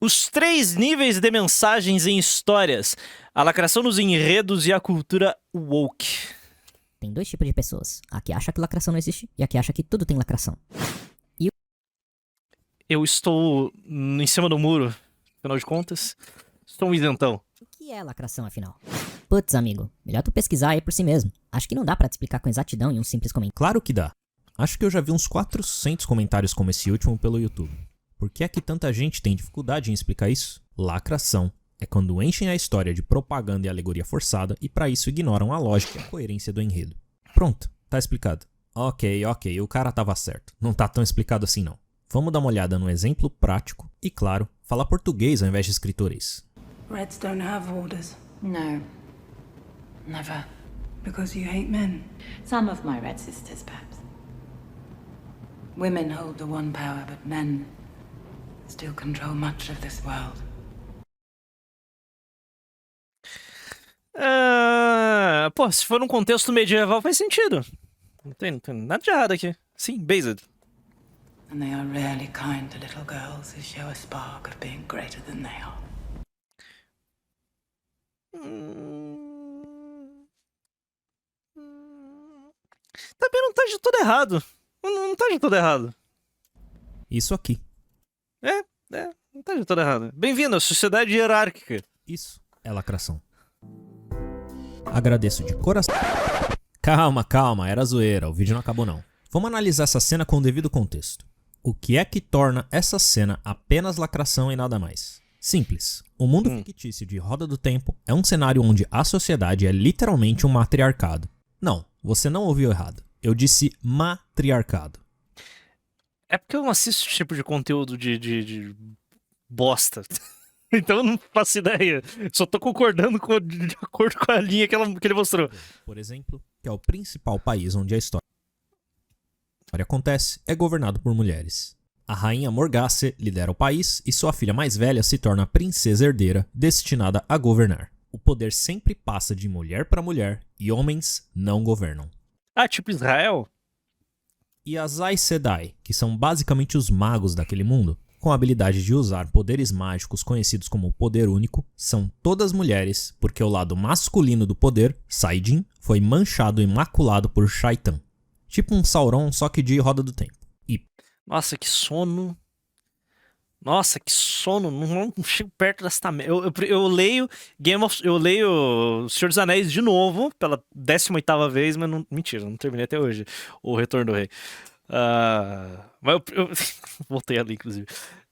Os 3 níveis de mensagens em histórias. A lacração nos enredos e a cultura woke. Tem 2 tipos de pessoas. A que acha que lacração não existe e a que acha que tudo tem lacração. Eu estou em cima do muro, afinal de contas. Estou um isentão. O que é lacração, afinal? Putz, amigo, melhor tu pesquisar aí por si mesmo. Acho que não dá pra te explicar com exatidão em um simples comentário. Claro que dá. Acho que eu já vi uns 400 comentários como esse último pelo YouTube. Por que é que tanta gente tem dificuldade em explicar isso? Lacração é quando enchem a história de propaganda e alegoria forçada e para isso ignoram a lógica e a coerência do enredo. Pronto, tá explicado. Ok, o cara tava certo. Não tá tão explicado assim não. Vamos dar uma olhada no exemplo prático e, claro, falar português ao invés de escritorês. Reds don't have orders. No. Never. Because you hate men. Some of my red sisters, perhaps. Women hold the one power, but men still control much of this world. Pô, se for num contexto medieval faz sentido. Não tem nada de errado aqui. Sim, based. And they are rarely kind to little girls who show a spark of being greater than they are. Também não tá de tudo errado. Não tá de tudo errado. Isso aqui. Não tá de tudo errado. Bem-vindo à sociedade hierárquica. Isso é lacração. Agradeço de coração. Calma, era zoeira, o vídeo não acabou não. Vamos analisar essa cena com o devido contexto. O que é que torna essa cena apenas lacração e nada mais? Simples. O mundo fictício de Roda do Tempo é um cenário onde a sociedade é literalmente um matriarcado. Não, você não ouviu errado. Eu disse matriarcado. É porque eu não assisto esse tipo de conteúdo de bosta. Então eu não faço ideia. Só tô concordando de acordo com a linha que ele mostrou. Por exemplo, que é o principal país onde a história acontece, é governado por mulheres. A rainha Morgase lidera o país e sua filha mais velha se torna a princesa herdeira destinada a governar. O poder sempre passa de mulher para mulher e homens não governam. Ah, tipo Israel? E as Aes Sedai, que são basicamente os magos daquele mundo, com a habilidade de usar poderes mágicos conhecidos como poder único, são todas mulheres, porque o lado masculino do poder, Saidin, foi manchado e maculado por Shaitan. Tipo um Sauron, só que de Roda do Tempo. Nossa, que sono. Não chego perto dessa merda. Eu leio eu leio Senhor dos Anéis de novo, pela 18ª vez, mas não, mentira, não terminei até hoje. O Retorno do Rei. Mas eu voltei ali, inclusive.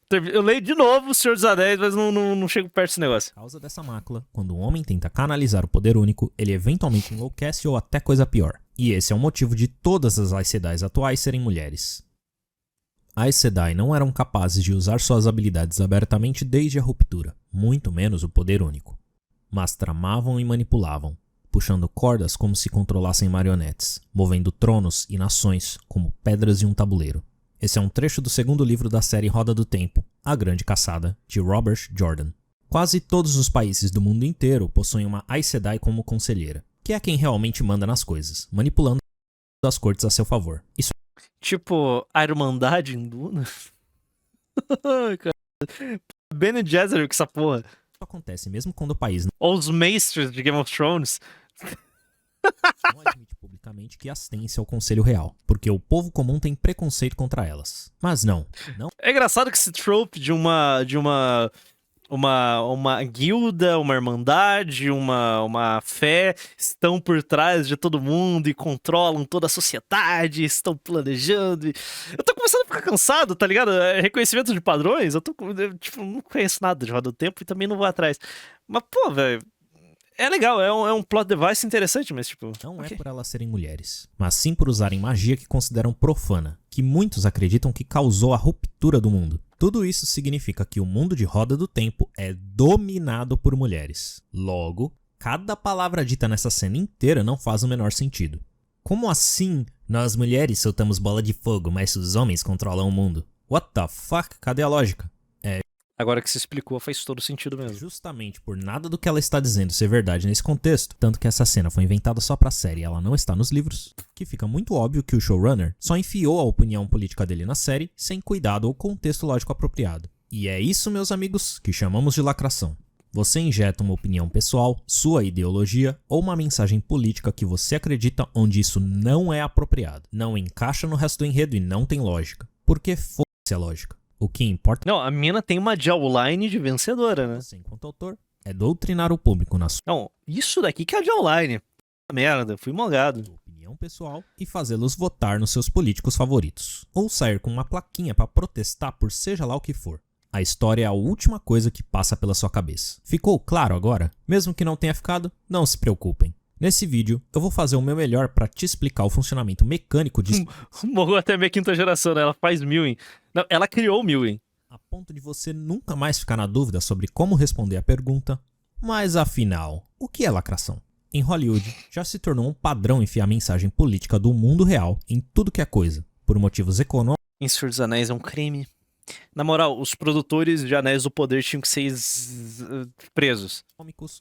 Eu leio de novo o Senhor dos Anéis, mas não chego perto desse negócio. Por causa dessa mácula, quando o homem tenta canalizar o poder único, ele eventualmente enlouquece ou até coisa pior. E esse é o motivo de todas as Aes Sedai atuais serem mulheres. Aes Sedai não eram capazes de usar suas habilidades abertamente desde a ruptura, muito menos o poder único. Mas tramavam e manipulavam, puxando cordas como se controlassem marionetes, movendo tronos e nações como pedras de um tabuleiro. Esse é um trecho do 2º livro da série Roda do Tempo, A Grande Caçada, de Robert Jordan. Quase todos os países do mundo inteiro possuem uma Aes Sedai como conselheira, que é quem realmente manda nas coisas, manipulando as cortes a seu favor. Isso tipo a Irmandade em Duna? Bene Gesserit com essa porra. acontece mesmo quando o país Ou os Maesters de Game of Thrones. não admite publicamente que as tem em seu conselho real, porque o povo comum tem preconceito contra elas. Mas não. É engraçado que esse trope de uma guilda, uma irmandade, uma fé estão por trás de todo mundo e controlam toda a sociedade, estão planejando. Eu tô começando a ficar cansado, tá ligado? Reconhecimento de padrões, eu não conheço nada de Roda do Tempo e também não vou atrás. Mas, pô, velho, é legal, é um plot device interessante, mas tipo... Não okay. é por elas serem mulheres, mas sim por usarem magia que consideram profana, que muitos acreditam que causou a ruptura do mundo. Tudo isso significa que o mundo de Roda do Tempo é dominado por mulheres. Logo, cada palavra dita nessa cena inteira não faz o menor sentido. Como assim, nós mulheres soltamos bola de fogo, mas os homens controlam o mundo? What the fuck? Cadê a lógica? Agora que se explicou, faz todo sentido mesmo. Justamente por nada do que ela está dizendo ser verdade nesse contexto, tanto que essa cena foi inventada só pra série e ela não está nos livros, que fica muito óbvio que o showrunner só enfiou a opinião política dele na série sem cuidado ou contexto lógico apropriado. E é isso, meus amigos, que chamamos de lacração. Você injeta uma opinião pessoal, sua ideologia ou uma mensagem política que você acredita onde isso não é apropriado. Não encaixa no resto do enredo e não tem lógica. Porque foda-se a lógica. O que importa Não, a mina tem uma jawline de vencedora, né? você, enquanto autor, é doutrinar o público na sua Não, isso daqui que é a jawline. Merda, fui molgado. opinião pessoal e fazê-los votar nos seus políticos favoritos. Ou sair com uma plaquinha para protestar por seja lá o que for. A história é a última coisa que passa pela sua cabeça. Ficou claro agora? Mesmo que não tenha ficado, não se preocupem. Nesse vídeo, eu vou fazer o meu melhor para te explicar o funcionamento mecânico de Morreu até a minha quinta geração, né? Ela faz Mewing. Não, ela criou o Mewing. a ponto de você nunca mais ficar na dúvida sobre como responder a pergunta. Mas afinal, o que é lacração? Em Hollywood, já se tornou um padrão enfiar a mensagem política do mundo real em tudo que é coisa, por motivos econômicos, Em Senhor dos Anéis é um crime. Na moral, os produtores de Anéis do Poder tinham que ser presos.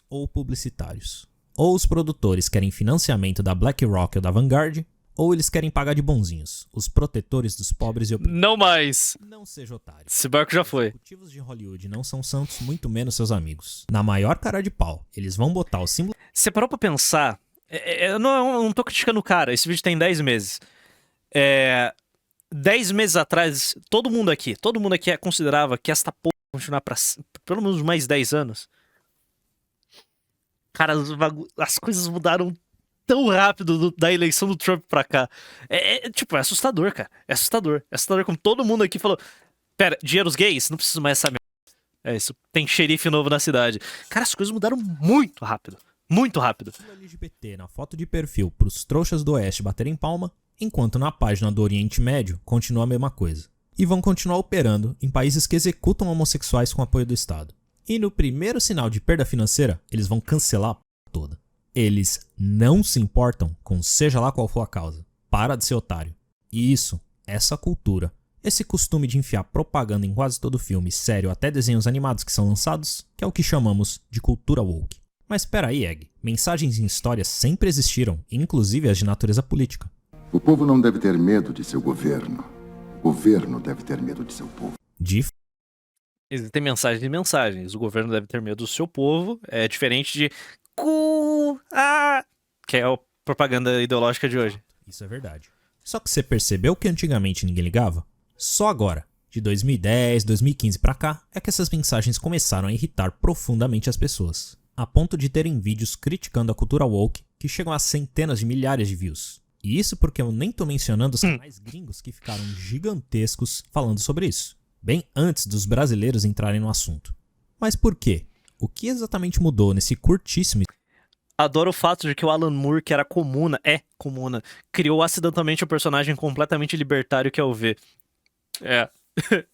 ou publicitários. Ou os produtores querem financiamento da BlackRock ou da Vanguard, ou eles querem pagar de bonzinhos, os protetores dos pobres e oprimidos. Não mais. Não seja otário. Esse barco já foi. Os executivos de Hollywood não são santos, muito menos seus amigos. Na maior cara de pau, eles vão botar o símbolo Você parou pra pensar? Eu não tô criticando o cara, esse vídeo tem 10 meses. 10 meses atrás, todo mundo aqui considerava que esta porra ia continuar pra pelo menos mais 10 anos. Cara, as coisas mudaram tão rápido da eleição do Trump pra cá. Tipo, é assustador, cara. É assustador. É assustador como todo mundo aqui falou. Pera, dinheiros gays? Não preciso mais saber. É isso. Tem xerife novo na cidade. Cara, as coisas mudaram muito rápido. Muito rápido. LGBT na foto de perfil pros trouxas do Oeste baterem palma, enquanto na página do Oriente Médio continua a mesma coisa. E vão continuar operando em países que executam homossexuais com apoio do Estado. E no primeiro sinal de perda financeira, eles vão cancelar a p toda. Eles não se importam com seja lá qual for a causa. Para de ser otário. E isso, essa cultura, esse costume de enfiar propaganda em quase todo filme, sério, até desenhos animados que são lançados, que é o que chamamos de cultura woke. Mas espera aí, Egg. Mensagens em histórias sempre existiram, inclusive as de natureza política. O povo não deve ter medo de seu governo. O governo deve ter medo de seu povo. Existem mensagens e mensagens. O governo deve ter medo do seu povo. É diferente de que é a propaganda ideológica de hoje. Isso é verdade. Só que você percebeu que antigamente ninguém ligava? Só agora, de 2010, 2015 pra cá, é que essas mensagens começaram a irritar profundamente as pessoas. A ponto de terem vídeos criticando a cultura woke que chegam a centenas de milhares de views. E isso porque eu nem tô mencionando os canais gringos que ficaram gigantescos falando sobre isso. Bem antes dos brasileiros entrarem no assunto. Mas por quê? O que exatamente mudou nesse curtíssimo... Adoro o fato de que o Alan Moore, que era comuna, criou acidentalmente um personagem completamente libertário que é o V.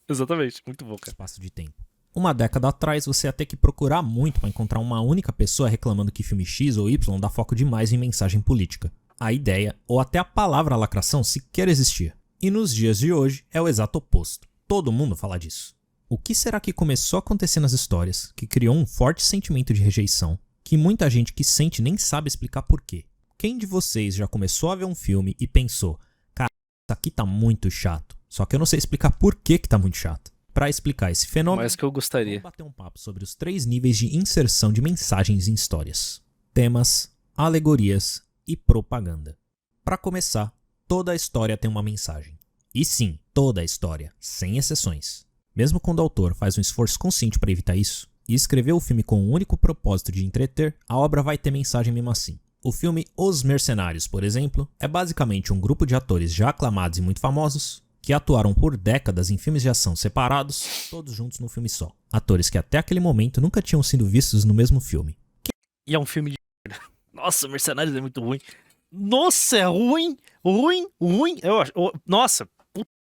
Exatamente. Muito bom, cara. espaço de tempo. Uma década atrás, você ia ter que procurar muito para encontrar uma única pessoa reclamando que filme X ou Y dá foco demais em mensagem política. A ideia, ou até a palavra lacração, sequer existia. E nos dias de hoje, é o exato oposto. Todo mundo fala disso. O que será que começou a acontecer nas histórias, que criou um forte sentimento de rejeição, que muita gente que sente nem sabe explicar por quê? Quem de vocês já começou a ver um filme e pensou, cara, isso aqui tá muito chato, só que eu não sei explicar por que tá muito chato? Para explicar esse fenômeno, Mais que eu gostaria. vamos bater um papo sobre os 3 níveis de inserção de mensagens em histórias: temas, alegorias e propaganda. Para começar, toda a história tem uma mensagem. E sim, toda a história, sem exceções. Mesmo quando o autor faz um esforço consciente para evitar isso e escreveu o filme com o único propósito de entreter, a obra vai ter mensagem mesmo assim. O filme Os Mercenários, por exemplo, é basicamente um grupo de atores já aclamados e muito famosos que atuaram por décadas em filmes de ação separados, todos juntos num filme só. Atores que até aquele momento nunca tinham sido vistos no mesmo filme. E é um filme de merda. Nossa, Mercenários é muito ruim. Nossa, é ruim. Ruim. Nossa,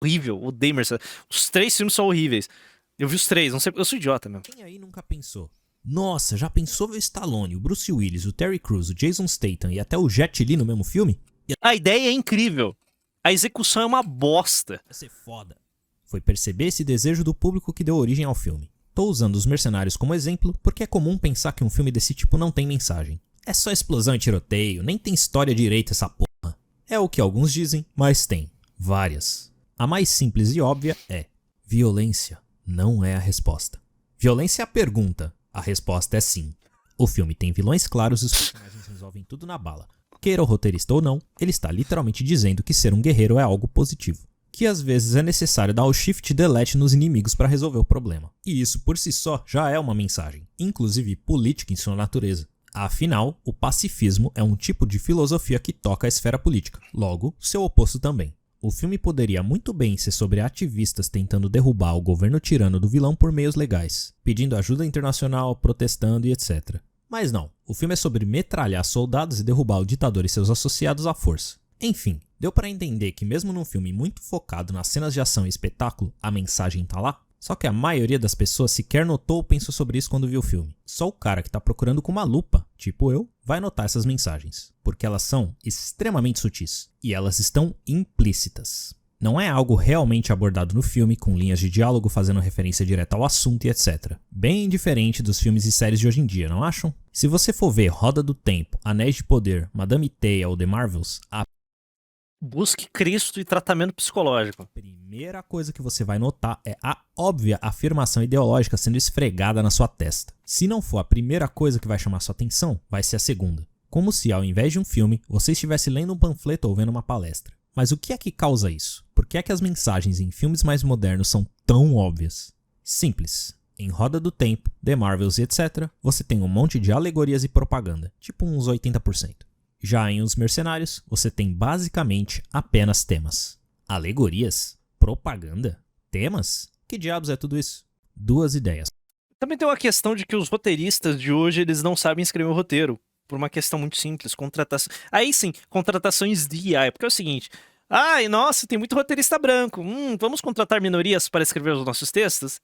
horrível. Odeio Mercenários. Os 3 filmes são horríveis. Eu vi os 3, não sei, eu sou idiota mesmo. Quem aí nunca pensou? Nossa, já pensou ver o Stallone, o Bruce Willis, o Terry Crews, o Jason Statham e até o Jet Li no mesmo filme? A ideia é incrível. A execução é uma bosta. Ia ser foda. Foi perceber esse desejo do público que deu origem ao filme. Tô usando Os Mercenários como exemplo porque é comum pensar que um filme desse tipo não tem mensagem. É só explosão e tiroteio, nem tem história direita essa porra. É o que alguns dizem, mas tem. Várias. A mais simples e óbvia é: violência não é a resposta. Violência é a pergunta, a resposta é sim. O filme tem vilões claros e os personagens resolvem tudo na bala. Queira o roteirista ou não, ele está literalmente dizendo que ser um guerreiro é algo positivo. Que às vezes é necessário dar o shift delete nos inimigos para resolver o problema. E isso por si só já é uma mensagem, inclusive política em sua natureza. Afinal, o pacifismo é um tipo de filosofia que toca a esfera política, logo, seu oposto também. O filme poderia muito bem ser sobre ativistas tentando derrubar o governo tirano do vilão por meios legais, pedindo ajuda internacional, protestando e etc. Mas não, o filme é sobre metralhar soldados e derrubar o ditador e seus associados à força. Enfim, deu para entender que mesmo num filme muito focado nas cenas de ação e espetáculo, a mensagem tá lá? Só que a maioria das pessoas sequer notou ou pensou sobre isso quando viu o filme. Só o cara que tá procurando com uma lupa, tipo eu, vai notar essas mensagens, porque elas são extremamente sutis, e elas estão implícitas. Não é algo realmente abordado no filme, com linhas de diálogo fazendo referência direta ao assunto e etc. Bem diferente dos filmes e séries de hoje em dia, não acham? Se você for ver Roda do Tempo, Anéis de Poder, Madame Teia ou The Marvels, a Busque Cristo e tratamento psicológico. primeira coisa que você vai notar é a óbvia afirmação ideológica sendo esfregada na sua testa. Se não for a primeira coisa que vai chamar sua atenção, vai ser a segunda. Como se ao invés de um filme, você estivesse lendo um panfleto ou vendo uma palestra. Mas o que é que causa isso? Por que é que as mensagens em filmes mais modernos são tão óbvias? Simples. Em Roda do Tempo, The Marvels e etc., você tem um monte de alegorias e propaganda, tipo uns 80%. Já em Os Mercenários, você tem basicamente apenas temas. Alegorias? Propaganda? Temas? Que diabos é tudo isso? Duas ideias. Também tem uma questão de que os roteiristas de hoje, eles não sabem escrever o roteiro. Por uma questão muito simples, contratação. Aí sim, contratações de AI. Porque é o seguinte, ai, nossa, tem muito roteirista branco. Vamos contratar minorias para escrever os nossos textos?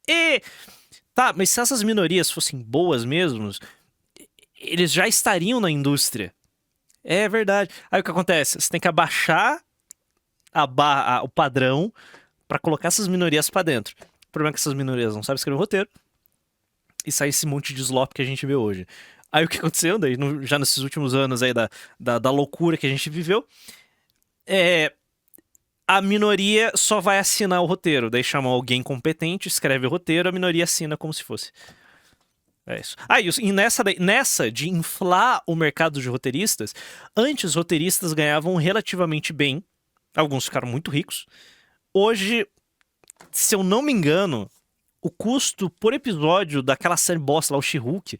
Tá, mas se essas minorias fossem boas mesmo, eles já estariam na indústria. É verdade. Aí o que acontece? Você tem que abaixar o padrão para colocar essas minorias para dentro. O problema é que essas minorias não sabem escrever roteiro e sai esse monte de slop que a gente vê hoje. Aí o que aconteceu daí, já nesses últimos anos aí da loucura que a gente viveu, a minoria só vai assinar o roteiro. Daí chama alguém competente, escreve o roteiro, a minoria assina como se fosse. É isso. E nessa de inflar o mercado de roteiristas, antes os roteiristas ganhavam relativamente bem. Alguns ficaram muito ricos. Hoje, se eu não me engano, o custo por episódio daquela série bosta lá, o She-Hulk,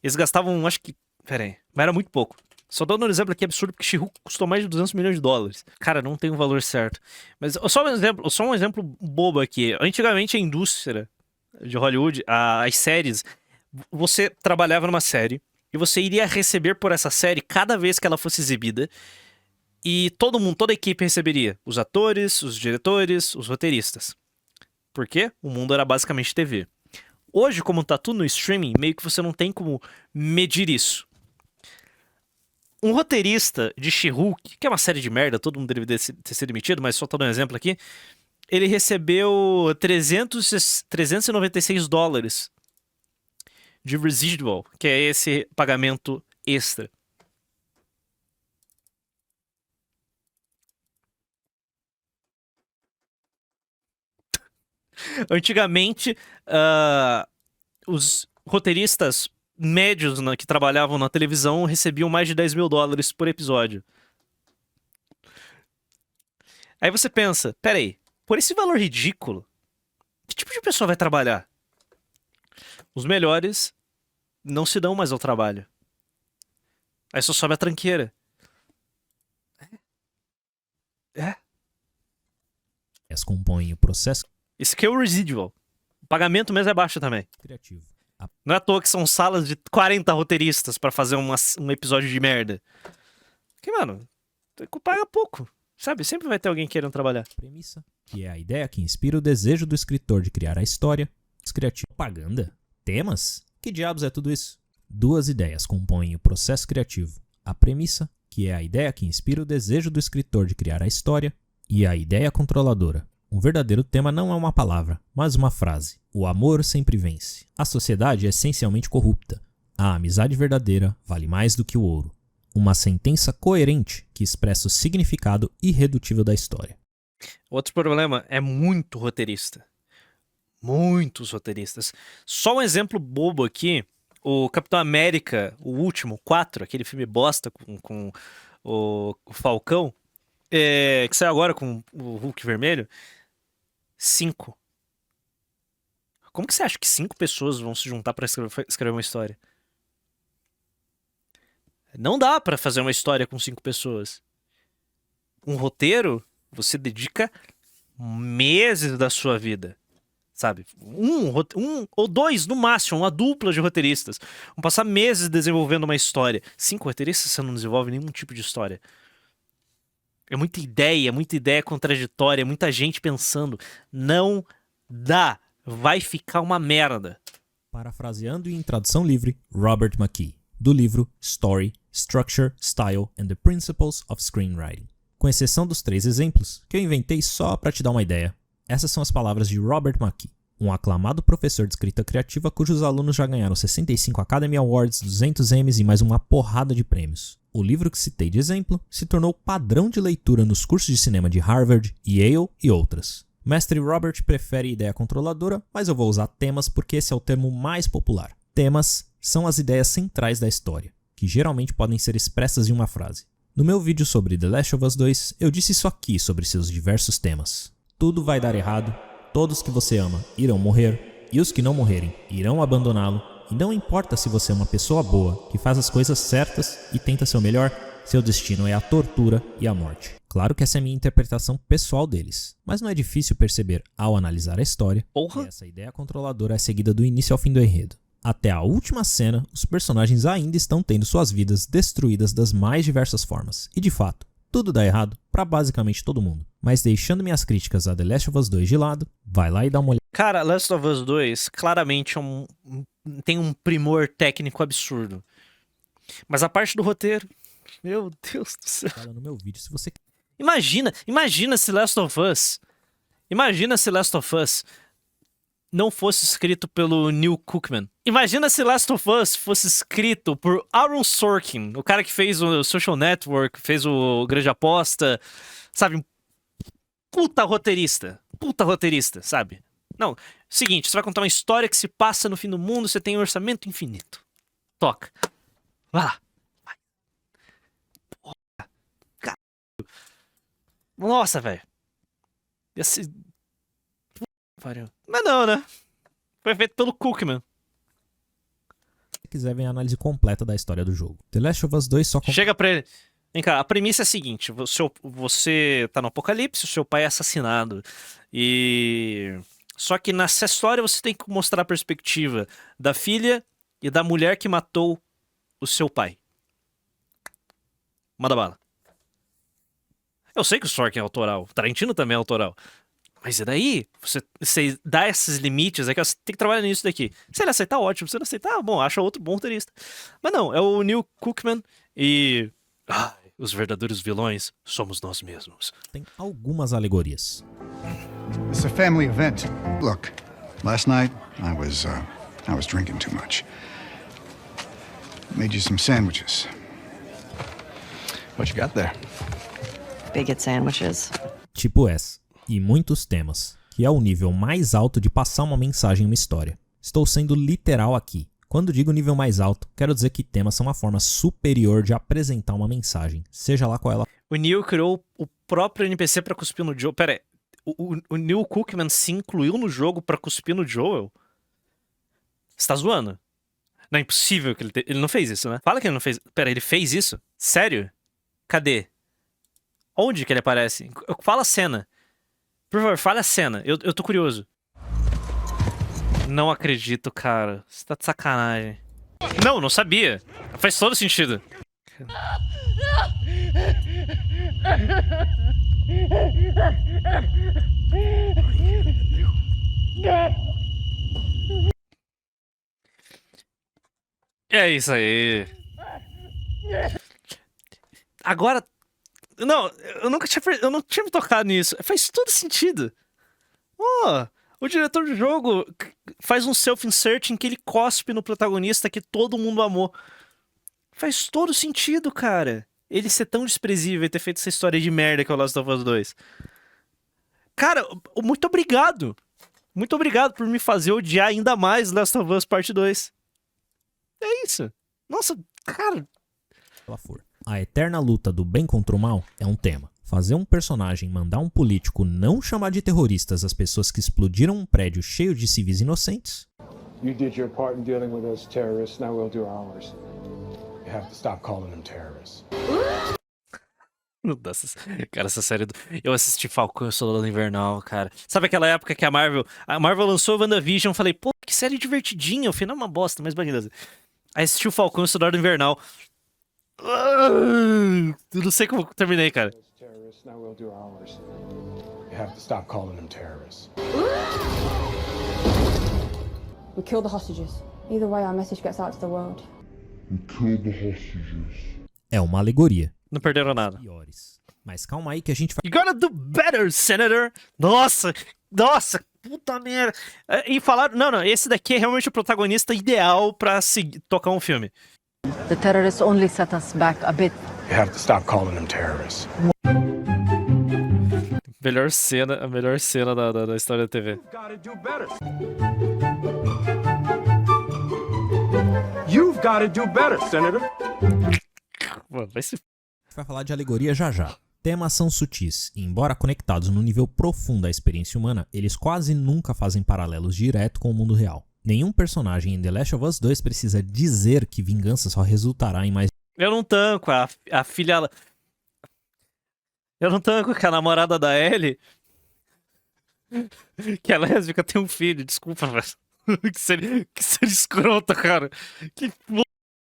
eles gastavam, acho que... Pera aí, mas era muito pouco. Só dando um exemplo aqui absurdo, porque She-Hulk custou mais de 200 milhões de dólares. Cara, não tem o valor certo. Mas só um exemplo bobo aqui. Antigamente a indústria de Hollywood, as séries... Você trabalhava numa série e você iria receber por essa série cada vez que ela fosse exibida. E toda a equipe receberia. Os atores, os diretores, os roteiristas. Por quê? O mundo era basicamente TV. Hoje, como tá tudo no streaming, meio que você não tem como medir isso. Um roteirista de She-Hulk, que é uma série de merda, todo mundo deveria ter sido demitido, mas só tô dando um exemplo aqui. Ele recebeu 396 dólares de residual, que é esse pagamento extra. Antigamente, os roteiristas médios que trabalhavam na televisão recebiam mais de 10 mil dólares por episódio. Aí você pensa, peraí, por esse valor ridículo, que tipo de pessoa vai trabalhar? Os melhores não se dão mais ao trabalho. Aí só sobe a tranqueira. Elas compõem o processo Esse aqui é o residual. O pagamento mesmo é baixo também. criativo. Não é à toa que são salas de 40 roteiristas pra fazer um episódio de merda. Porque, mano, paga pouco. Sabe? Sempre vai ter alguém querendo trabalhar. Premissa, que é a ideia que inspira o desejo do escritor de criar a história. Criativo. Propaganda? Temas? Que diabos é tudo isso? Duas ideias compõem o processo criativo. A premissa, que é a ideia que inspira o desejo do escritor de criar a história, e a ideia controladora. Um verdadeiro tema não é uma palavra, mas uma frase. O amor sempre vence. A sociedade é essencialmente corrupta. A amizade verdadeira vale mais do que o ouro. Uma sentença coerente que expressa o significado irredutível da história. Outro problema é muito roteirista. Muitos roteiristas. Só um exemplo bobo aqui. O Capitão América, o último, 4, aquele filme bosta com o Falcão, que saiu agora com o Hulk vermelho. 5. Como que você acha que 5 pessoas vão se juntar pra escrever uma história? Não dá pra fazer uma história com 5 pessoas. Um roteiro, você dedica meses da sua vida. Sabe? Um ou 2, no máximo, uma dupla de roteiristas. Vão passar meses desenvolvendo uma história. 5 roteiristas, você não desenvolve nenhum tipo de história. É muita ideia contraditória, muita gente pensando. Não dá. Vai ficar uma merda. Parafraseando em tradução livre, Robert McKee, do livro Story, Structure, Style and the Principles of Screenwriting. Com exceção dos 3 exemplos, que eu inventei só para te dar uma ideia. Essas são as palavras de Robert McKee, um aclamado professor de escrita criativa cujos alunos já ganharam 65 Academy Awards, 200 Emmys e mais uma porrada de prêmios. O livro que citei de exemplo se tornou padrão de leitura nos cursos de cinema de Harvard, Yale e outras. Mestre Robert prefere ideia controladora, mas eu vou usar temas porque esse é o termo mais popular. Temas são as ideias centrais da história, que geralmente podem ser expressas em uma frase. No meu vídeo sobre The Last of Us 2, eu disse isso aqui sobre seus diversos temas. Tudo vai dar errado, todos que você ama irão morrer, e os que não morrerem irão abandoná-lo, e não importa se você é uma pessoa boa, que faz as coisas certas e tenta seu melhor, seu destino é a tortura e a morte. Claro que essa é a minha interpretação pessoal deles, mas não é difícil perceber ao analisar a história que essa ideia controladora é seguida do início ao fim do enredo. Até a última cena, os personagens ainda estão tendo suas vidas destruídas das mais diversas formas, e de fato, tudo dá errado pra basicamente todo mundo. Mas deixando minhas críticas a The Last of Us 2 de lado, vai lá e dá uma olhada. Cara, Last of Us 2 claramente tem um primor técnico absurdo. Mas a parte do roteiro, meu Deus do céu. No meu vídeo, se você Imagina se Last of Us não fosse escrito pelo Neil Cookman. Imagina se Last of Us fosse escrito por Aaron Sorkin, o cara que fez o Social Network, fez o Grande Aposta, sabe? Puta roteirista, sabe? Não, seguinte, você vai contar uma história que se passa no fim do mundo, você tem um orçamento infinito. Toca. Vai lá. Vai. Porra. Caralho. Nossa, velho. Esse... Pariu. Mas não, né? Foi feito pelo Cookman. Se quiser ver a análise completa da história do jogo. The Last of Us 2 só... Chega pra ele. Vem cá, a premissa é a seguinte. Você tá no apocalipse, o seu pai é assassinado. E... Só que nessa história você tem que mostrar a perspectiva da filha e da mulher que matou o seu pai. Manda bala. Eu sei que o Sorkin é autoral. O Tarantino também é autoral. Mas e daí? Você dá esses limites, você tem que trabalhar nisso daqui. Se ele aceitar, ótimo. Se ele aceitar, bom, acha outro bom roteirista. Mas não, é o Neil Cookman e... os verdadeiros vilões somos nós mesmos. Tem algumas alegorias. It's a family event. Look, last night I was drinking too much. Made you some sandwiches. What you got there? Bigot sandwiches. Tipo essa. E muitos temas, que é o nível mais alto de passar uma mensagem em uma história. Estou sendo literal aqui. Quando digo nível mais alto, quero dizer que temas são uma forma superior de apresentar uma mensagem, seja lá qual ela. O Neil criou o próprio NPC pra cuspir no Joel. Pera aí, o Neil Cookman se incluiu no jogo pra cuspir no Joel? Você tá zoando? Não é impossível que ele não fez isso, né? Fala que ele não fez. Pera, ele fez isso? Sério? Cadê? Onde que ele aparece? Fala a cena. Por favor, fala a cena. Eu tô curioso. Não acredito, cara. Você tá de sacanagem. Não sabia. Faz todo sentido. É isso aí. Agora... Não, eu não tinha me tocado nisso. Faz todo sentido. O diretor do jogo faz um self-insert em que ele cospe no protagonista que todo mundo amou. Faz todo sentido, cara. Ele ser tão desprezível e ter feito essa história de merda que é o Last of Us 2. Cara, muito obrigado. Muito obrigado por me fazer odiar ainda mais Last of Us Parte 2. É isso. Nossa, cara. ela for. A eterna luta do bem contra o mal é um tema. Fazer um personagem mandar um político não chamar de terroristas as pessoas que explodiram um prédio cheio de civis inocentes. You did your part in dealing with those terrorists, now we'll do ours. You have to stop calling them terrorists. Nossa, cara, essa série. Eu assisti Falcão e o Soldado Invernal, cara. Sabe aquela época que a Marvel lançou WandaVision? Eu falei, pô, que série divertidinha. O final é uma bosta, mas beleza. Aí assisti o Falcão e o Soldado Invernal. Eu não sei como eu terminei, cara. Terrorists, now we'll do ours. You have to stop calling them terrorists. We kill the hostages. Either way, our message gets out to the world. É uma alegoria. Não perderam nada. Piores. Mas calma aí que a gente vai... You gotta do better, Senator! Nossa, puta merda. E falaram, não, esse daqui é realmente o protagonista ideal pra tocar um filme. The terrorists only set us back a bit. You have to stop calling them terrorists. A melhor cena da história da TV. You've got to do better, Senator. Mano, vai se... vai falar de alegoria já já. Temas são sutis, e embora conectados no nível profundo da experiência humana, eles quase nunca fazem paralelos direto com o mundo real. Nenhum personagem em The Last of Us 2 precisa dizer que vingança só resultará em mais... Eu não tanco, a filha... Eu não tanco que a namorada da Ellie... que é lésbica, tem um filho, desculpa, velho. que série escrota, cara. Que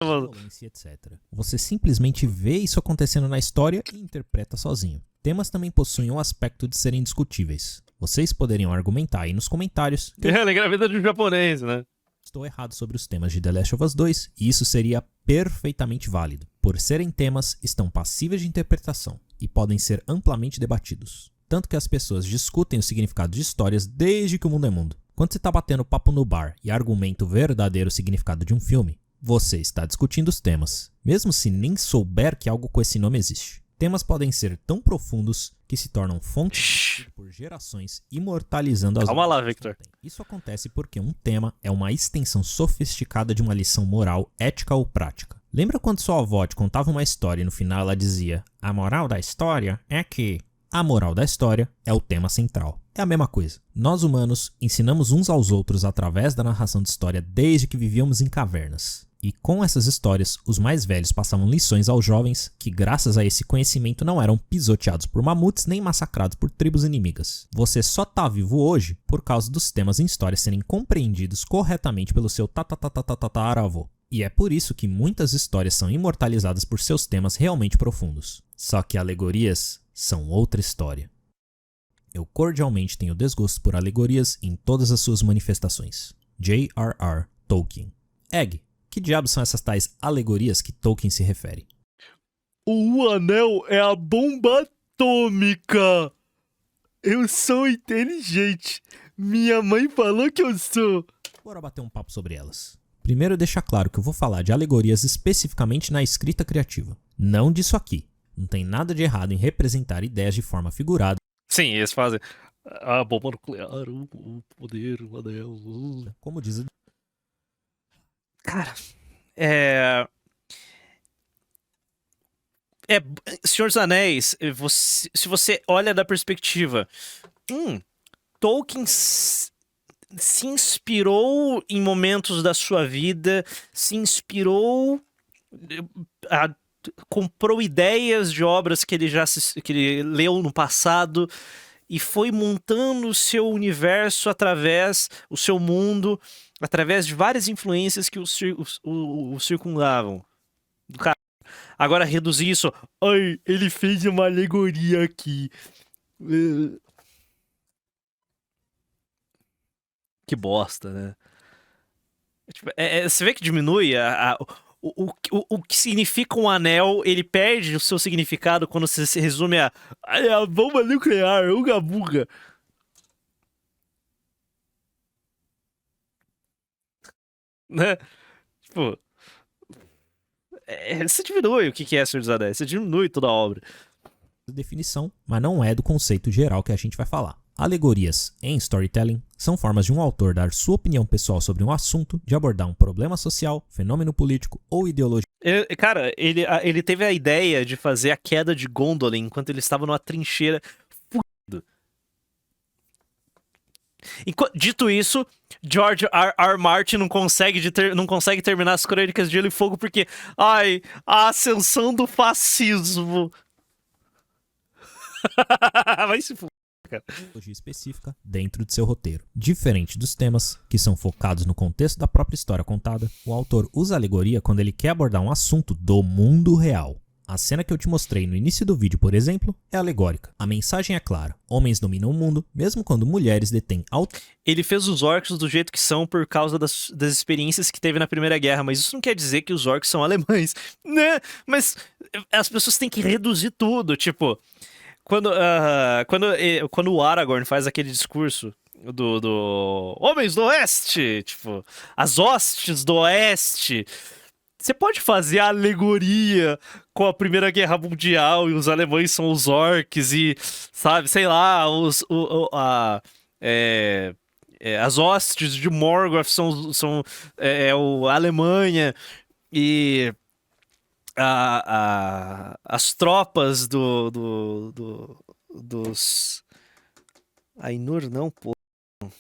violência, etc. Você simplesmente vê isso acontecendo na história e interpreta sozinho. Temas também possuem o aspecto de serem discutíveis. Vocês poderiam argumentar aí nos comentários que ela engravida de um japonês, né? estou errado sobre os temas de The Last of Us 2 e isso seria perfeitamente válido. Por serem temas, estão passíveis de interpretação e podem ser amplamente debatidos. Tanto que as pessoas discutem o significado de histórias desde que o mundo é mundo. Quando você está batendo papo no bar e argumenta o verdadeiro significado de um filme, você está discutindo os temas, mesmo se nem souber que algo com esse nome existe. Temas podem ser tão profundos que se tornam fontes por gerações, imortalizando as... Calma lá, Victor. Isso acontece porque um tema é uma extensão sofisticada de uma lição moral, ética ou prática. Lembra quando sua avó te contava uma história e no final ela dizia: a moral da história é que... A moral da história é o tema central. É a mesma coisa. Nós humanos ensinamos uns aos outros através da narração de história desde que vivíamos em cavernas. E com essas histórias, os mais velhos passavam lições aos jovens que, graças a esse conhecimento, não eram pisoteados por mamutes nem massacrados por tribos inimigas. Você só tá vivo hoje por causa dos temas em história serem compreendidos corretamente pelo seu tataravô. E é por isso que muitas histórias são imortalizadas por seus temas realmente profundos. Só que alegorias são outra história. Eu cordialmente tenho desgosto por alegorias em todas as suas manifestações. J.R.R. Tolkien. Egg, que diabos são essas tais alegorias que Tolkien se refere? O anel é a bomba atômica. Eu sou inteligente. Minha mãe falou que eu sou. Bora bater um papo sobre elas. Primeiro, deixar claro que eu vou falar de alegorias especificamente na escrita criativa. Não disso aqui. Não tem nada de errado em representar ideias de forma figurada. Sim, eles fazem a bomba nuclear, o poder, o anel. Como diz... Cara, Senhor dos Anéis, se você olha da perspectiva... Tolkien se inspirou em momentos da sua vida, se inspirou... comprou ideias de obras que ele leu no passado e foi montando o seu universo o seu mundo, através de várias influências que o circundavam. Agora reduzir isso, ele fez uma alegoria aqui. Que bosta, né? Você vê que diminui o que significa um anel, ele perde o seu significado quando você se resume a bomba nuclear, uga buga. Né? Tipo, você diminui o que é Senhor dos Anéis, você diminui toda a obra. Definição, mas não é do conceito geral que a gente vai falar. Alegorias em storytelling são formas de um autor dar sua opinião pessoal sobre um assunto, de abordar um problema social, fenômeno político ou ideologia. Cara, ele teve a ideia de fazer a queda de Gondolin enquanto ele estava numa trincheira fudido. Dito isso, George R. Martin não consegue terminar as Crônicas de Gelo e Fogo porque, a ascensão do fascismo. Vai se fuder, cara. Específica dentro de seu roteiro. Diferente dos temas, que são focados no contexto da própria história contada, o autor usa a alegoria quando ele quer abordar um assunto do mundo real. A cena que eu te mostrei no início do vídeo, por exemplo, é alegórica. A mensagem é clara: homens dominam o mundo, mesmo quando mulheres detêm Ele fez os orcs do jeito que são por causa das experiências que teve na Primeira Guerra, mas isso não quer dizer que os orcs são alemães, né? Mas as pessoas têm que reduzir tudo, tipo... Quando o Aragorn faz aquele discurso do Homens do Oeste, tipo, as hostes do Oeste, você pode fazer a alegoria com a Primeira Guerra Mundial e os alemães são os orcs e, sabe, sei lá, as hostes de Morgoth são a Alemanha e... as tropas dos Ainur, não, pô. Eu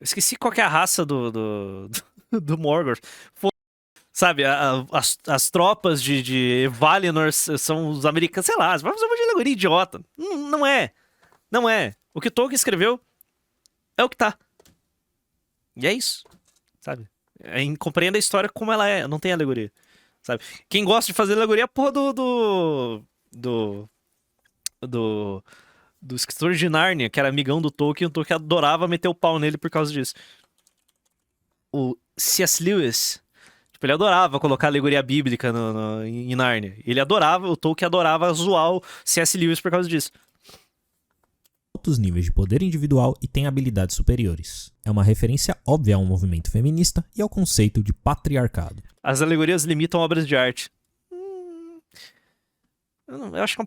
esqueci qual que é a raça do Morgoth. Sabe, as tropas de Valinor são os americanos, sei lá, vai fazer uma alegoria idiota. Não é. Não é. O que Tolkien escreveu é o que tá. E é isso, sabe? Compreenda a história como ela é, não tem alegoria, sabe? Quem gosta de fazer alegoria é a porra do escritor de Nárnia, que era amigão do Tolkien, o Tolkien adorava meter o pau nele por causa disso. O C.S. Lewis, tipo, ele adorava colocar alegoria bíblica em Nárnia. O Tolkien adorava zoar o C.S. Lewis por causa disso. Altos níveis de poder individual e tem habilidades superiores. É uma referência óbvia ao movimento feminista e ao conceito de patriarcado. As alegorias limitam obras de arte. Eu acho que é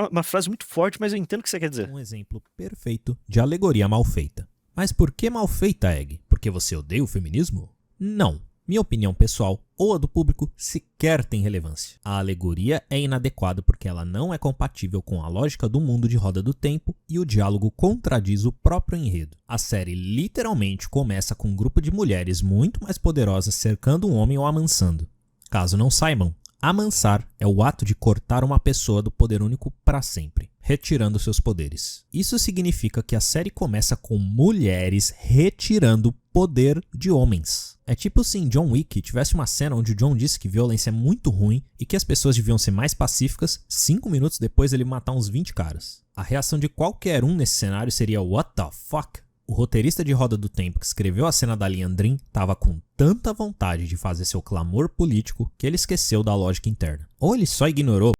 uma frase muito forte, mas eu entendo o que você quer dizer. Um exemplo perfeito de alegoria mal feita. Mas por que mal feita, Egg? Porque você odeia o feminismo? Não. Minha opinião pessoal ou a do público sequer tem relevância. A alegoria é inadequada porque ela não é compatível com a lógica do mundo de Roda do Tempo e o diálogo contradiz o próprio enredo. A série literalmente começa com um grupo de mulheres muito mais poderosas cercando um homem ou amansando. Caso não saibam, amansar é o ato de cortar uma pessoa do poder único para sempre, retirando seus poderes. Isso significa que a série começa com mulheres retirando poder de homens. É tipo se em John Wick tivesse uma cena onde o John disse que violência é muito ruim e que as pessoas deviam ser mais pacíficas, 5 minutos depois ele matar uns 20 caras. A reação de qualquer um nesse cenário seria what the fuck? O roteirista de Roda do Tempo que escreveu a cena da Liandrin estava com tanta vontade de fazer seu clamor político que ele esqueceu da lógica interna. Ou ele só ignorou.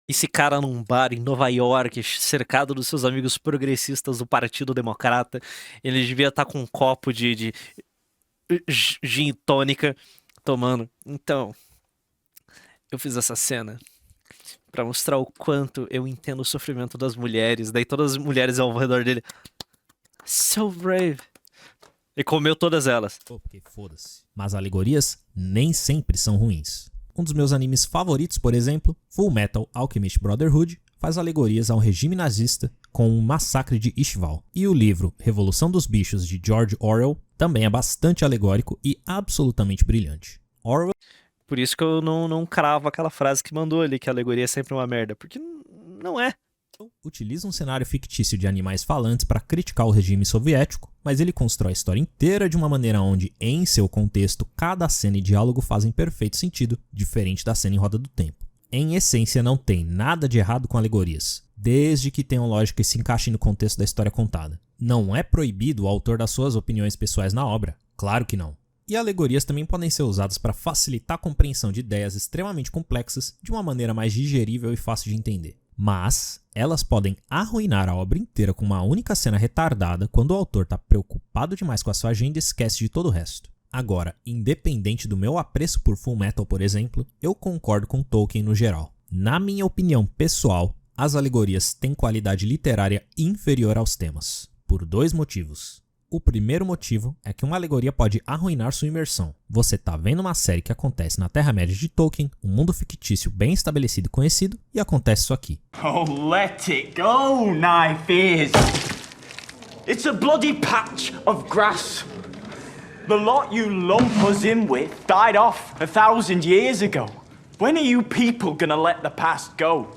Esse cara num bar em Nova York, cercado dos seus amigos progressistas do Partido Democrata, ele devia estar com um copo de gin tônica tomando. Então, eu fiz essa cena pra mostrar o quanto eu entendo o sofrimento das mulheres. Daí todas as mulheres ao redor dele... So brave. E comeu todas elas. Porque foda-se. Mas alegorias nem sempre são ruins. Um dos meus animes favoritos, por exemplo, Full Metal Alchemist Brotherhood, faz alegorias ao regime nazista com o massacre de Ishval. E o livro Revolução dos Bichos, de George Orwell, também é bastante alegórico e absolutamente brilhante. Orwell... Por isso que eu não cravo aquela frase que mandou ali, que a alegoria é sempre uma merda. Porque não é. Utiliza um cenário fictício de animais falantes para criticar o regime soviético, mas ele constrói a história inteira de uma maneira onde, em seu contexto, cada cena e diálogo fazem perfeito sentido, diferente da cena em Roda do Tempo. Em essência, não tem nada de errado com alegorias, desde que tenham lógica e se encaixem no contexto da história contada. Não é proibido o autor dar suas opiniões pessoais na obra, claro que não. E alegorias também podem ser usadas para facilitar a compreensão de ideias extremamente complexas de uma maneira mais digerível e fácil de entender. Mas elas podem arruinar a obra inteira com uma única cena retardada quando o autor está preocupado demais com a sua agenda e esquece de todo o resto. Agora, independente do meu apreço por Full Metal, por exemplo, eu concordo com Tolkien no geral. Na minha opinião pessoal, As alegorias têm qualidade literária inferior aos temas, por 2 motivos. O primeiro motivo é que uma alegoria pode arruinar sua imersão. Você tá vendo uma série que acontece na Terra-média de Tolkien, um mundo fictício bem estabelecido e conhecido, e acontece isso aqui. Oh, let it go, Knife. It's a bloody patch of grass. The lot you lump us in with died off 1,000 years ago. When are you people gonna let the past go?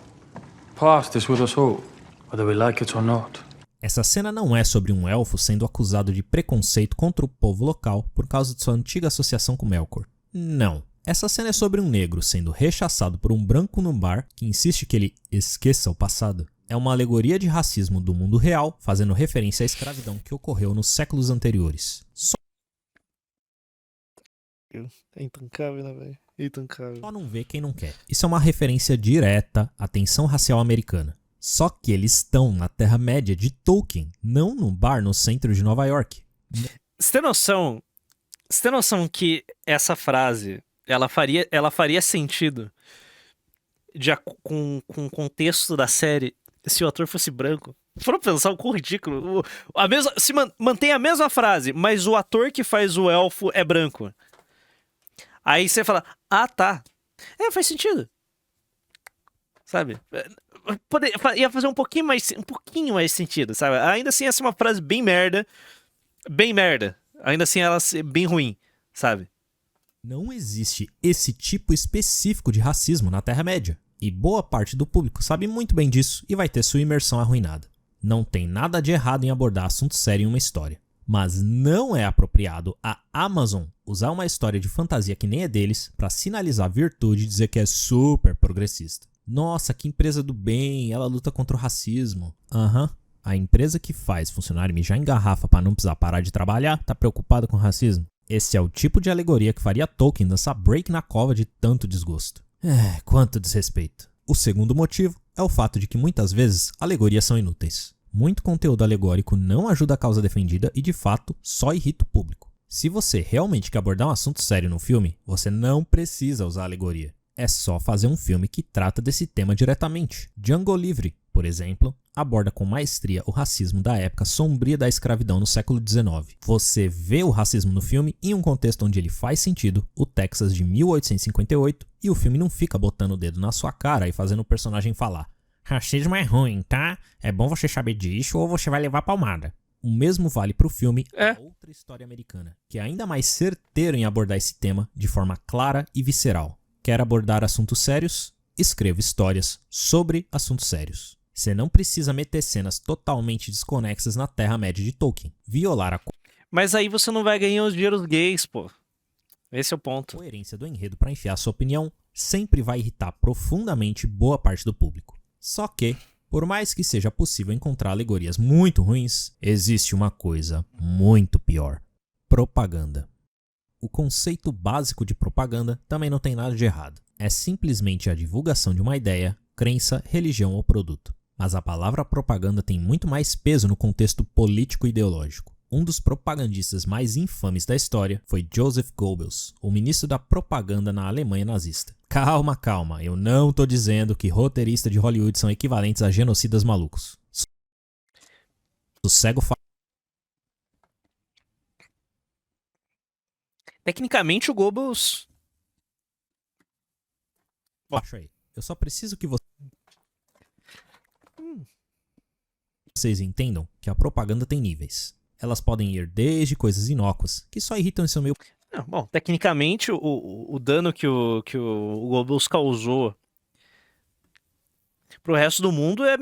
Past is with us all, whether we like it or not. Essa cena não é sobre um elfo sendo acusado de preconceito contra o povo local por causa de sua antiga associação com Melkor. Não. Essa cena é sobre um negro sendo rechaçado por um branco num bar que insiste que ele esqueça o passado. É uma alegoria de racismo do mundo real, fazendo referência à escravidão que ocorreu nos séculos anteriores. É intancável, né, velho? Intancável. Só não vê quem não quer. Isso é uma referência direta à tensão racial americana. Só que eles estão na Terra-média de Tolkien, não num bar no centro de Nova York. Você tem noção que essa frase, ela faria sentido com o contexto da série se o ator fosse branco? Foram pensar o quão ridículo. Mantém a mesma frase, mas o ator que faz o elfo é branco. Aí você fala, ah, tá. Faz sentido. Sabe? Ia fazer um pouquinho mais sentido, sabe? Ainda assim, essa é uma frase bem merda. Bem merda. Ainda assim, ela é bem ruim, sabe? Não existe esse tipo específico de racismo na Terra-média. E boa parte do público sabe muito bem disso e vai ter sua imersão arruinada. Não tem nada de errado em abordar assunto sério em uma história. Mas não é apropriado a Amazon usar uma história de fantasia que nem é deles para sinalizar virtude e dizer que é super progressista. Nossa, que empresa do bem, ela luta contra o racismo. A empresa que faz funcionário mijar em garrafa para não precisar parar de trabalhar tá preocupada com racismo? Esse é o tipo de alegoria que faria Tolkien dançar break na cova de tanto desgosto. Quanto desrespeito. O segundo motivo é o fato de que muitas vezes alegorias são inúteis. Muito conteúdo alegórico não ajuda a causa defendida e de fato só irrita o público. Se você realmente quer abordar um assunto sério no filme, você não precisa usar alegoria. É só fazer um filme que trata desse tema diretamente. Django Livre, por exemplo, aborda com maestria o racismo da época sombria da escravidão no século XIX. Você vê o racismo no filme em um contexto onde ele faz sentido, o Texas de 1858, e o filme não fica botando o dedo na sua cara e fazendo o personagem falar: racismo é ruim, tá? É bom você saber disso ou você vai levar palmada. O mesmo vale pro filme Outra História Americana, que é ainda mais certeiro em abordar esse tema de forma clara e visceral. Quer abordar assuntos sérios? Escreva histórias sobre assuntos sérios. Você não precisa meter cenas totalmente desconexas na Terra-média de Tolkien. Violar a Mas aí você não vai ganhar os dinheiros gays, pô. Esse é o ponto. Coerência do enredo para enfiar sua opinião sempre vai irritar profundamente boa parte do público. Só que, por mais que seja possível encontrar alegorias muito ruins, existe uma coisa muito pior: propaganda. O conceito básico de propaganda também não tem nada de errado. É simplesmente a divulgação de uma ideia, crença, religião ou produto. Mas a palavra propaganda tem muito mais peso no contexto político e ideológico. Um dos propagandistas mais infames da história foi Joseph Goebbels, o ministro da propaganda na Alemanha nazista. Calma, eu não tô dizendo que roteiristas de Hollywood são equivalentes a genocidas malucos. Sossego Tecnicamente o Goebbels... Baixa aí. Eu só preciso que vocês entendam que a propaganda tem níveis. Elas podem ir desde coisas inócuas, que só irritam em seu meio... Bom, tecnicamente o dano que o Goebbels causou pro resto do mundo é...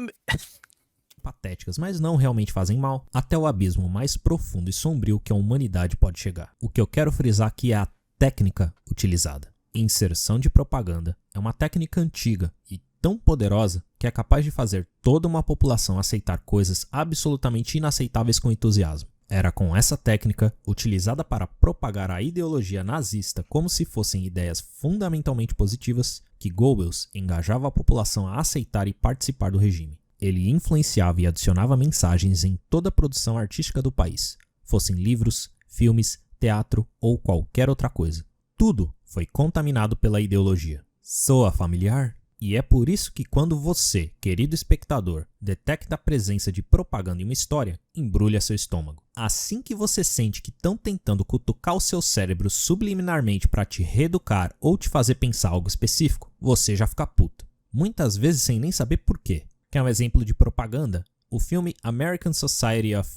patéticas, mas não realmente fazem mal, até o abismo mais profundo e sombrio que a humanidade pode chegar. O que eu quero frisar aqui é a técnica utilizada. Inserção de propaganda é uma técnica antiga e tão poderosa que é capaz de fazer toda uma população aceitar coisas absolutamente inaceitáveis com entusiasmo. Era com essa técnica, utilizada para propagar a ideologia nazista como se fossem ideias fundamentalmente positivas, que Goebbels engajava a população a aceitar e participar do regime. Ele influenciava e adicionava mensagens em toda a produção artística do país, fossem livros, filmes, teatro ou qualquer outra coisa. Tudo foi contaminado pela ideologia. Soa familiar? E é por isso que quando você, querido espectador, detecta a presença de propaganda em uma história, embrulha seu estômago. Assim que você sente que estão tentando cutucar o seu cérebro subliminarmente para te reeducar ou te fazer pensar algo específico, você já fica puto. Muitas vezes sem nem saber por quê. Quer um exemplo de propaganda? O filme American Society of...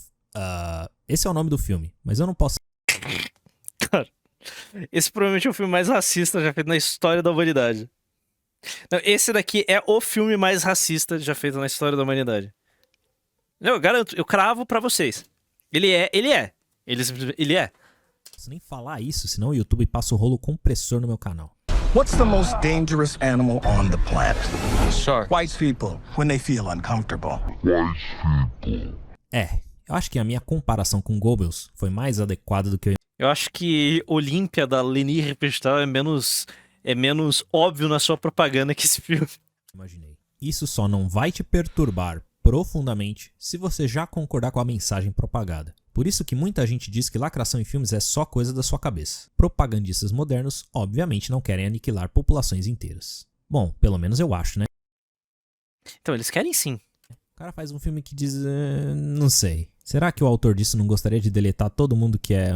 esse é o nome do filme, mas eu não posso... Cara, esse provavelmente é o filme mais racista já feito na história da humanidade. Não, esse daqui é o filme mais racista já feito na história da humanidade. Eu garanto, eu cravo pra vocês. Ele é. Ele é. Não posso nem falar isso, senão o YouTube passa o rolo compressor no meu canal. What's the most dangerous animal on the planet? Shark. White people, when they feel uncomfortable. Eu acho que a minha comparação com Goebbels foi mais adequada do que eu acho que Olímpia da Leni Riefenstahl é menos óbvio na sua propaganda que esse filme. Imaginei. Isso só não vai te perturbar profundamente se você já concordar com a mensagem propagada. Por isso que muita gente diz que lacração em filmes é só coisa da sua cabeça. Propagandistas modernos, obviamente, não querem aniquilar populações inteiras. Bom, pelo menos eu acho, né? Então, eles querem sim. O cara faz um filme que diz... não sei. Será que o autor disso não gostaria de deletar todo mundo que é...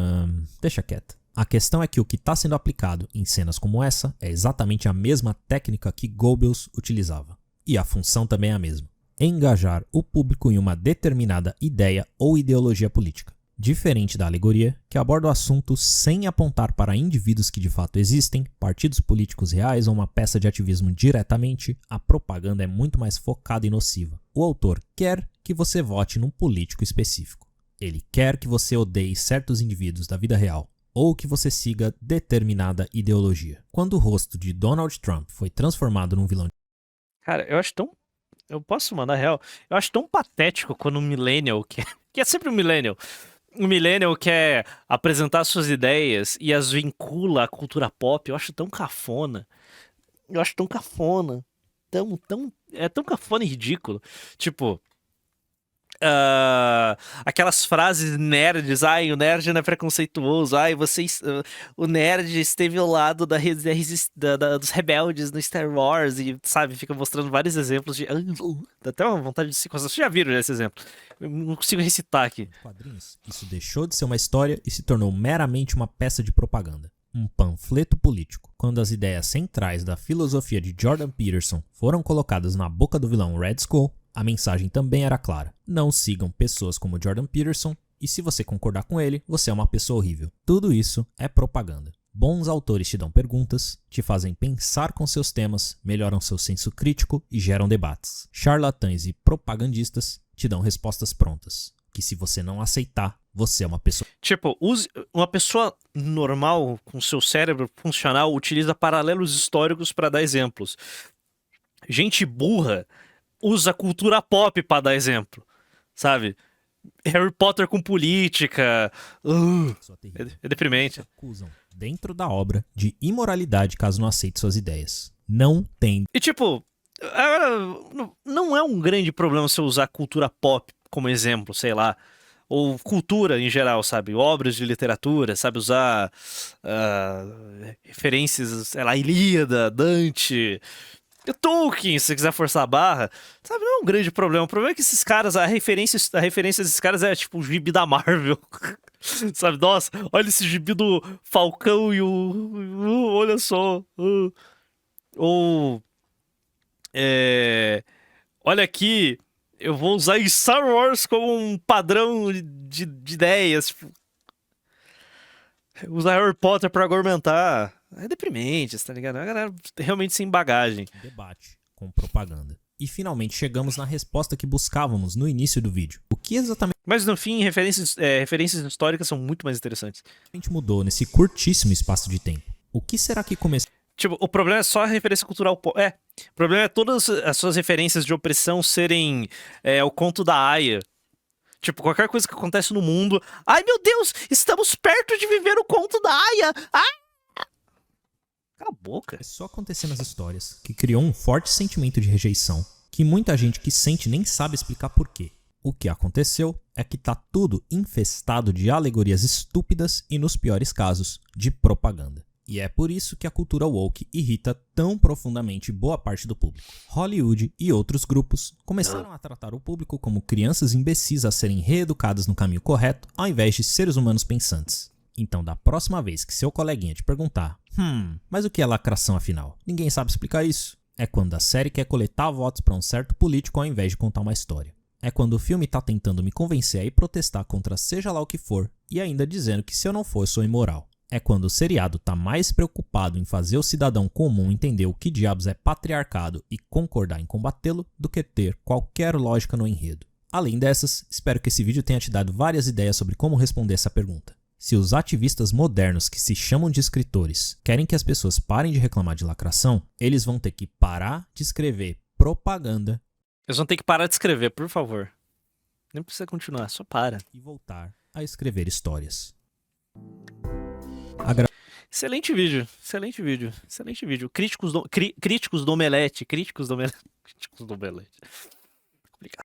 deixa quieto. A questão é que o que está sendo aplicado em cenas como essa é exatamente a mesma técnica que Goebbels utilizava. E a função também é a mesma. Engajar o público em uma determinada ideia ou ideologia política. Diferente da alegoria, que aborda o assunto sem apontar para indivíduos que de fato existem, partidos políticos reais ou uma peça de ativismo diretamente, a propaganda é muito mais focada e nociva. O autor quer que você vote num político específico. Ele quer que você odeie certos indivíduos da vida real, ou que você siga determinada ideologia. Quando o rosto de Donald Trump foi transformado num vilão... Cara, eu acho tão... Eu posso mandar real? Eu acho tão patético quando um millennial, que é sempre um millennial quer apresentar suas ideias e as vincula à cultura pop. Eu acho tão cafona. É tão cafona e ridículo. Tipo... aquelas frases nerds, o nerd não é preconceituoso, o nerd esteve ao lado dos rebeldes no Star Wars e, sabe, fica mostrando vários exemplos de... dá até uma vontade de se concentrar. Vocês já viram esse exemplo? Eu não consigo recitar aqui. Quadrinhos. Isso deixou de ser uma história e se tornou meramente uma peça de propaganda. Um panfleto político. Quando as ideias centrais da filosofia de Jordan Peterson foram colocadas na boca do vilão Red Skull, a mensagem também era clara. Não sigam pessoas como Jordan Peterson e se você concordar com ele, você é uma pessoa horrível. Tudo isso é propaganda. Bons autores te dão perguntas, te fazem pensar com seus temas, melhoram seu senso crítico e geram debates. Charlatães e propagandistas te dão respostas prontas, que se você não aceitar, você é uma pessoa... Tipo, uma pessoa normal, com seu cérebro funcional, utiliza paralelos históricos para dar exemplos. Gente burra usa cultura pop pra dar exemplo, sabe? Harry Potter com política. É deprimente. Acusam dentro da obra de imoralidade caso não aceite suas ideias. Não tem. E tipo, não é um grande problema você usar cultura pop como exemplo, sei lá. Ou cultura em geral, sabe? Obras de literatura, sabe? Usar referências, sei lá, Ilíada, Dante... Tolkien, se você quiser forçar a barra, sabe, não é um grande problema. O problema é que esses caras, a referência desses caras é tipo o gibi da Marvel. Sabe, nossa, olha esse gibi do Falcão e olha só. Ou, olha aqui, eu vou usar Star Wars como um padrão de ideias. Tipo, usar Harry Potter pra argumentar. É deprimente, tá ligado? É uma galera realmente sem bagagem. Debate com propaganda. E finalmente chegamos na resposta que buscávamos no início do vídeo. O que exatamente... Mas no fim, referências históricas são muito mais interessantes. Mudou nesse curtíssimo espaço de tempo. O que será que começou... Tipo, o problema é só a referência cultural... O problema é todas as suas referências de opressão serem o conto da Aya. Tipo, qualquer coisa que acontece no mundo... Ai, meu Deus! Estamos perto de viver o conto da Aya! Cala a boca. É só acontecer nas histórias que criou um forte sentimento de rejeição que muita gente que sente nem sabe explicar por quê. O que aconteceu é que tá tudo infestado de alegorias estúpidas e, nos piores casos, de propaganda. E é por isso que a cultura woke irrita tão profundamente boa parte do público. Hollywood e outros grupos começaram a tratar o público como crianças imbecis a serem reeducadas no caminho correto, ao invés de seres humanos pensantes. Então, da próxima vez que seu coleguinha te perguntar, mas o que é lacração afinal? Ninguém sabe explicar isso. É quando a série quer coletar votos para um certo político ao invés de contar uma história. É quando o filme tá tentando me convencer a ir protestar contra seja lá o que for e ainda dizendo que se eu não for eu sou imoral. É quando o seriado tá mais preocupado em fazer o cidadão comum entender o que diabos é patriarcado e concordar em combatê-lo do que ter qualquer lógica no enredo. Além dessas, espero que esse vídeo tenha te dado várias ideias sobre como responder essa pergunta. Se os ativistas modernos que se chamam de escritores querem que as pessoas parem de reclamar de lacração, eles vão ter que parar de escrever propaganda. Eles vão ter que parar de escrever, por favor. Nem precisa continuar, só para. E voltar a escrever histórias. Excelente vídeo, excelente vídeo, excelente vídeo. Críticos do Omelete, críticos do Omelete.